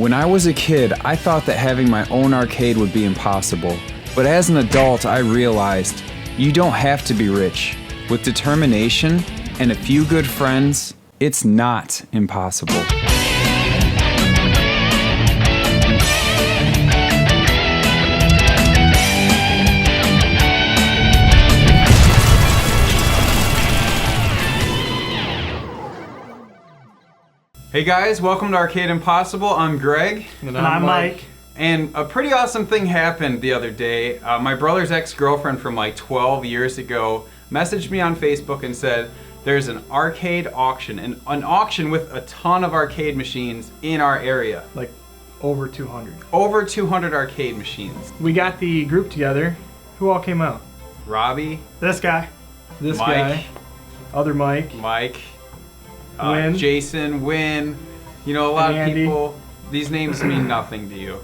When I was a kid, I thought that having my own arcade would be impossible. But as an adult, I realized you don't have to be rich. With determination and a few good friends, it's not impossible. Hey guys, welcome to Arcade Impossible. I'm Greg. And I'm Mike. And a pretty awesome thing happened the other day. My brother's ex-girlfriend from like 12 years ago messaged me on Facebook and said there's an arcade auction, an auction with a ton of arcade machines in our area. Like over 200. Over 200 arcade machines. We got the group together. Who all came out? Robbie. This guy. This Mike, guy. Other Mike. Mike. Nguyen. Jason, Nguyen. You know, a lot of Andy. people. These names mean nothing to you.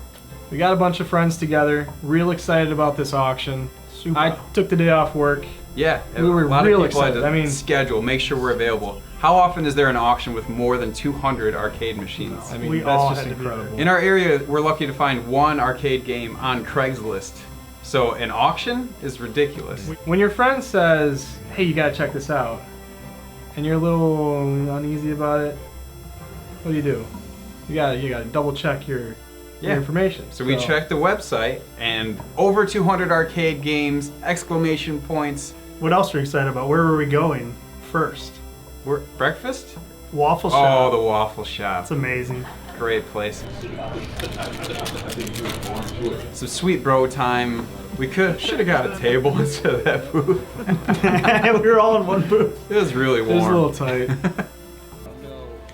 We got a bunch of friends together. Real excited about this auction. Super. I took the day off work. Yeah, We were a lot real of people excited. had to I mean- schedule, make sure we're available. How often is there an auction with more than 200 arcade machines? I mean, We that's all just had to be incredible. In our area, we're lucky to find one arcade game on Craigslist. So an auction is ridiculous. When your friend says, hey, you gotta check this out, and you're a little uneasy about it, what do? You gotta double check your information. So we checked the website and over 200 arcade games, exclamation points. What else are you excited about? Where were we going first? Breakfast? Waffle Oh, shop. the waffle shop. That's amazing. Great place. Some sweet bro time. We should have got a table instead of that booth. We were all in one booth. It was really It was a warm. little tight.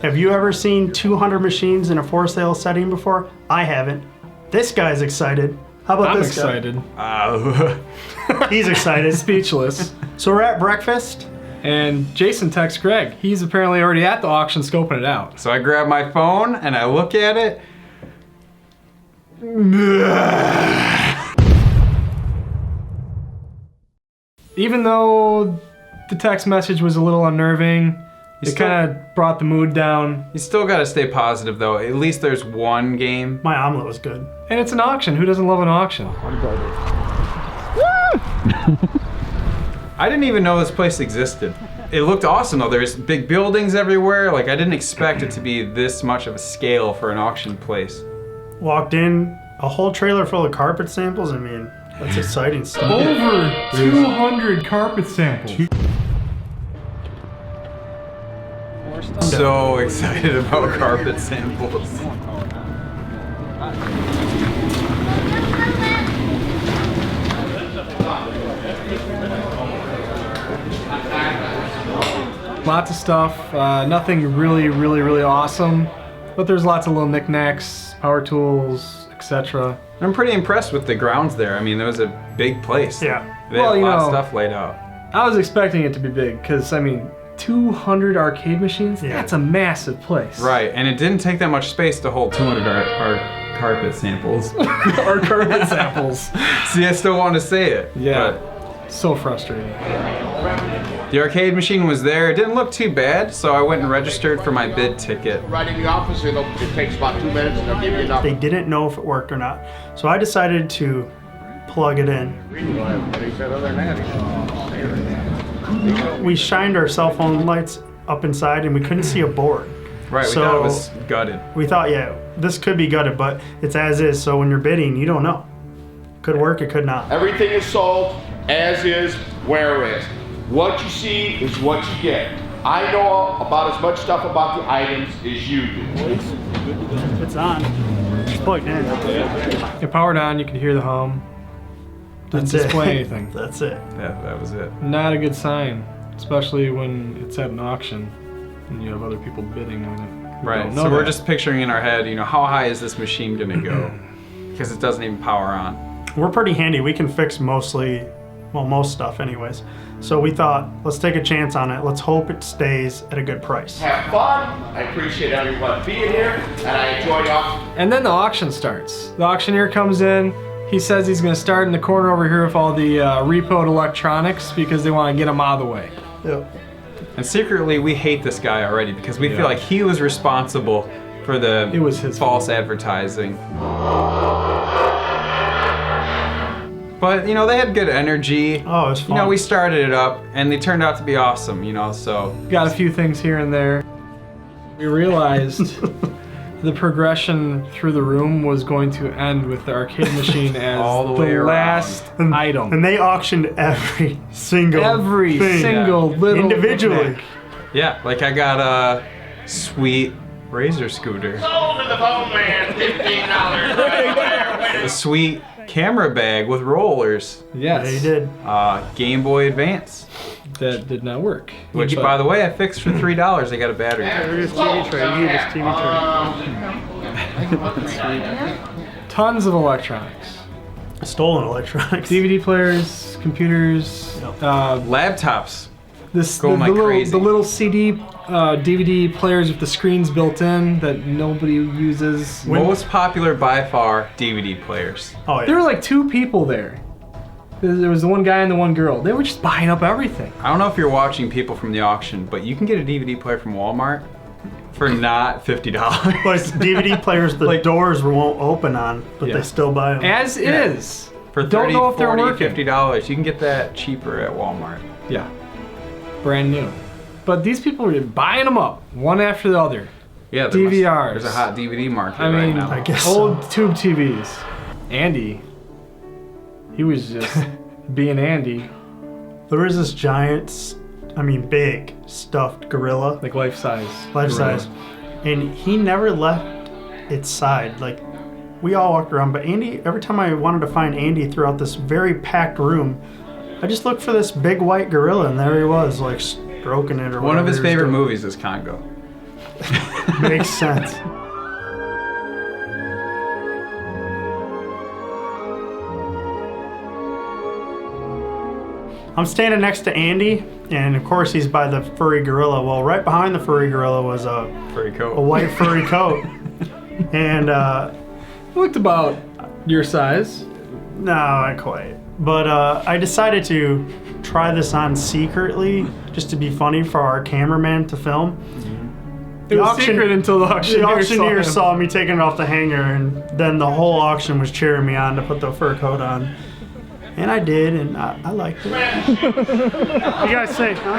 Have you ever seen 200 machines in a for sale setting before? I haven't. This guy's excited. How about I'm this excited. Uh, guy? He's excited. Speechless. So we're at breakfast. And Jason texts Greg. He's apparently already at the auction scoping it out. so I grab my phone and I look at it. Even though the text message was a little unnerving, it kind of brought the mood down. You still gotta stay positive though. At least there's one game. My omelet was good. And it's an auction. Who doesn't love an auction? I didn't even know this place existed. It looked awesome though. There's big buildings everywhere. Like I didn't expect it to be this much of a scale for an auction place. Walked in, a whole trailer full of carpet samples. I mean, that's exciting stuff. Over 200 carpet samples. So excited about carpet samples. Lots of stuff. Nothing really awesome. But there's lots of little knickknacks, power tools, etc. I'm pretty impressed with the grounds there. I mean, there was a big place. Yeah. They had Well, a you lot of know- stuff laid out. I was expecting it to be big because, I mean, 200 arcade machines? Yeah. That's a massive place. Right, and it didn't take that much space to hold 200 our carpet samples. Or carpet samples. See, I still want to say it. Yeah. So frustrating. But the arcade machine was there. It didn't look too bad, so I went and registered for my bid ticket. Right in the office, it takes about 2 minutes and they'll give you enough. They didn't know if it worked or not. So I decided to plug it in. We shined our cell phone lights up inside and we couldn't see a board. Right, we So- thought it was gutted. We thought, yeah, this could be gutted, but it's as is. So when you're bidding, you don't know. Could work, it could not. Everything is sold as is, where is. What you see is what you get. I know about as much stuff about the items as you do. It's on. It's plugged in. It powered on, you could hear the hum. Didn't That's it. display anything. That's it. That was it. Not a good sign, especially when it's at an auction and you have other people bidding on it. who Right, don't know so we're that. just picturing in our head, you know, how high is this machine gonna go? Because it doesn't even power on. We're pretty handy. We can fix most stuff anyways. So we thought, let's take a chance on it. Let's hope it stays at a good price. Have fun. I appreciate everyone being here, and I enjoy y'all. And then the auction starts. The auctioneer comes in. He says he's going to start in the corner over here with all the repoed electronics because they want to get them out of the way. Yep. And secretly, we hate this guy already because we feel like he was responsible for the It was his false advertising. But you know, they had good energy. Oh, it was fun. You know, we started it up, and they turned out to be awesome. You know, so Got a few things here and there. We realized the progression through the room was going to end with the arcade machine as All the way around. last item. And they auctioned every single thing. single little individually. knick-knack. yeah, like I got a sweet Razor scooter, Sold to the phone man, $15 right there. a sweet camera bag with rollers, Yes. They did. Game Boy Advance, That did not work. which But by the way I fixed for $3. I got a battery. Here's TV tray. You need this TV tray. tons of electronics. Stolen electronics. DVD players, computers, Laptops. the Going like crazy. little CD, DVD players with the screens built in that nobody uses. Most popular by far DVD players. Oh yeah. There were like 2 people there. There was the one guy and the one girl. They were just buying up everything. I don't know if you're watching people from the auction, but you can get a DVD player from Walmart for not $50. But it's DVD players the doors won't open on, but Yeah. they still buy them. As is. For Don't 30, know if they're 40, working. $50. You can get that cheaper at Walmart. Yeah. Brand new. But these people were buying them up, one after the other. Yeah, DVRs. There's a hot DVD market I mean, right now. I guess old so. tube TVs. Andy, he was just being Andy, There was this giant, big stuffed gorilla, like life size. life gorilla. size, and he never left its side. Like, we all walked around, but Andy, every time I wanted to find Andy throughout this very packed room, I just looked for this big white gorilla, and there he was, like stroking it or One of whatever his he was favorite doing. movies is Congo. Makes sense. I'm standing next to Andy, and of course he's by the furry gorilla. Well, right behind the furry gorilla was a Furry coat. white furry coat. And It looked about your size. no, not quite. But I decided to try this on secretly, just to be funny for our cameraman to film. It was secret until the auctioneer, saw me taking it off the hanger, and then the whole auction was cheering me on to put the fur coat on. And I did, and I liked it. You guys say, huh?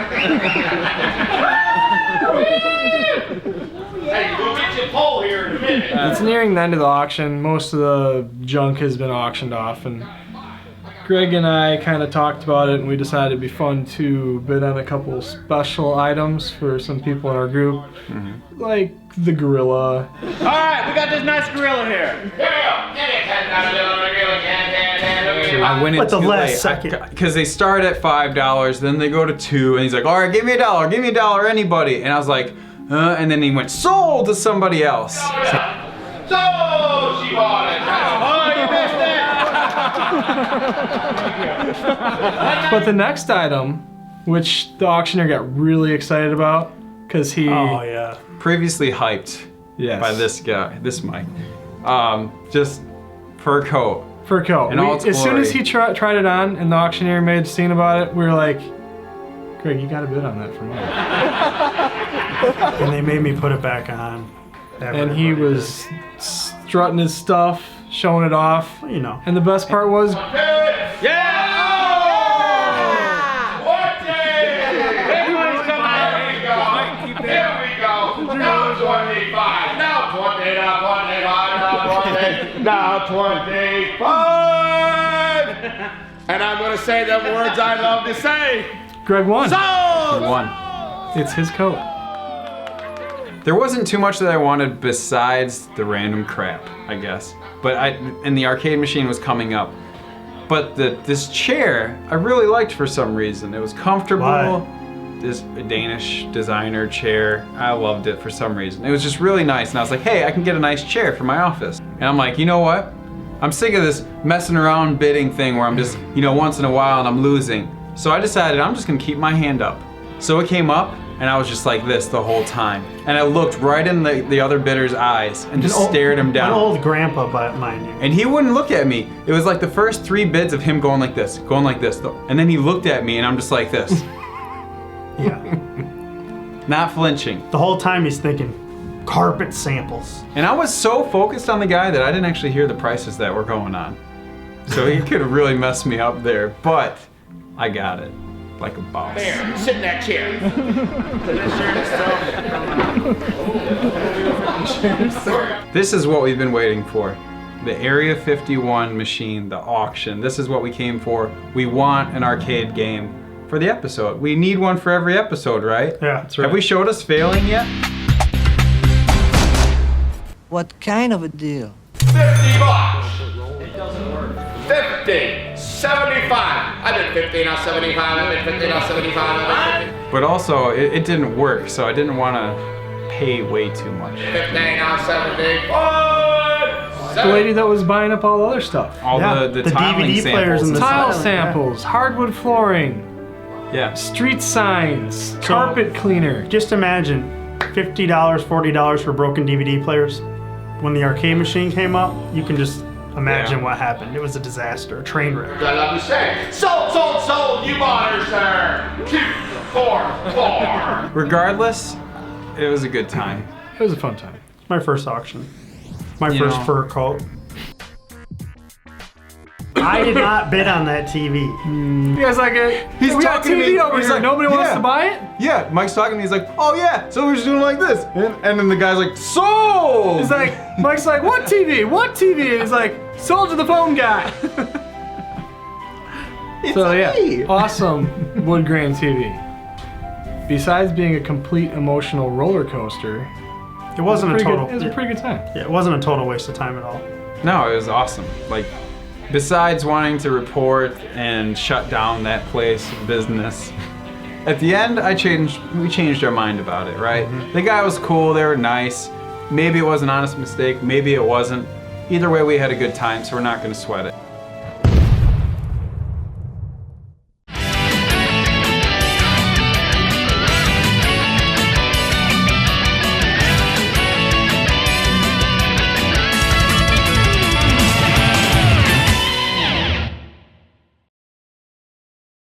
Hey, we'll get you a pole here in a minute. It's nearing the end of the auction. Most of the junk has been auctioned off, and Greg and I kind of talked about it, and we decided it'd be fun to bid on a couple special items for some people in our group, like the gorilla. All right, we got this nice gorilla here. Yeah, give me a $10 bill. I went in But the too last late. second. Because they start at $5, then they go to $2, and he's like, all right, give me $1, anybody. And I was like, and then he went, sold to somebody else. So she bought it. Oh, you missed it. But the next item, which the auctioneer got really excited about, because he Oh, yeah. Previously hyped yes, by this guy, this Mike. Just fur coat. fur coat. in all its As soon as glory. he tried it on, and the auctioneer made a scene about it, we were like, Greg, you got to bid on that for me. And they made me put it back on. And he was strutting his stuff, showing it off. You know. And the best part was, Everybody's coming out. Here we go. Now 25. Now 20. Now 25. Now 25. And I'm going to say them words I love to say. Greg won. He won. It's his coat. There wasn't too much that I wanted besides the random crap, I guess. But and the arcade machine was coming up. But this chair, I really liked for some reason. It was comfortable. Why? This Danish designer chair, I loved it for some reason. It was just really nice, and I was like, hey, I can get a nice chair for my office. And I'm like, you know what? I'm sick of this messing around bidding thing where I'm just, once in a while and I'm losing. So I decided I'm just gonna keep my hand up. So it came up, and I was just like this the whole time. And I looked right in the other bidder's eyes and just stared him down. An old grandpa, mind you. And he wouldn't look at me. It was like the first 3 bids of him going like this. And then he looked at me and I'm just like this. Yeah. Not flinching. The whole time he's thinking, carpet samples. And I was so focused on the guy that I didn't actually hear the prices that were going on. So he could have really messed me up there, but I got it like a boss. There, sit in that chair. This is what we've been waiting for. The Area 51 machine, the auction. This is what we came for. We want an arcade game for the episode. We need one for every episode, right? Yeah, that's right. Have we showed us failing yet? What kind of a deal? $50. It doesn't work. 50, 75. I've been 50, now 75. I've been 50, now 75. I've been 50. But also, it didn't work, so I didn't want to pay way too much. 50, now 70. The lady that was buying up all the other stuff. All Yeah, the the tiling DVD samples players and the Tile silent, samples, hardwood flooring, yeah. street signs, carpet cleaner. Just imagine $50, $40 for broken DVD players. When the arcade machine came up, you can just imagine Yeah. what happened. It was a disaster, a train wreck. I love to say, sold, sold, sold. You bought her, sir. 2, 4, 4. Regardless, it was a good time. It was a fun time. My first auction. My You first know. fur coat. I did not bid on that TV. You guys like it? He's we got talking to TV me. over He's here. like, Nobody wants yeah. to buy it? Yeah, Mike's talking to me. He's like, oh yeah, so we're just doing like this. And then the guy's like, sold! He's like, Mike's like, what TV? What TV? And he's like, sold to the phone guy. So yeah, me. awesome wood grain TV. Besides being a complete emotional roller coaster, It wasn't a total. It was a pretty good time. Yeah, it wasn't a total waste of time at all. No, it was awesome. Like, besides wanting to report and shut down that place of business, at the end, we changed our mind about it, right? The guy was cool, they were nice. Maybe it was an honest mistake, maybe it wasn't. Either way, we had a good time, so we're not gonna sweat it.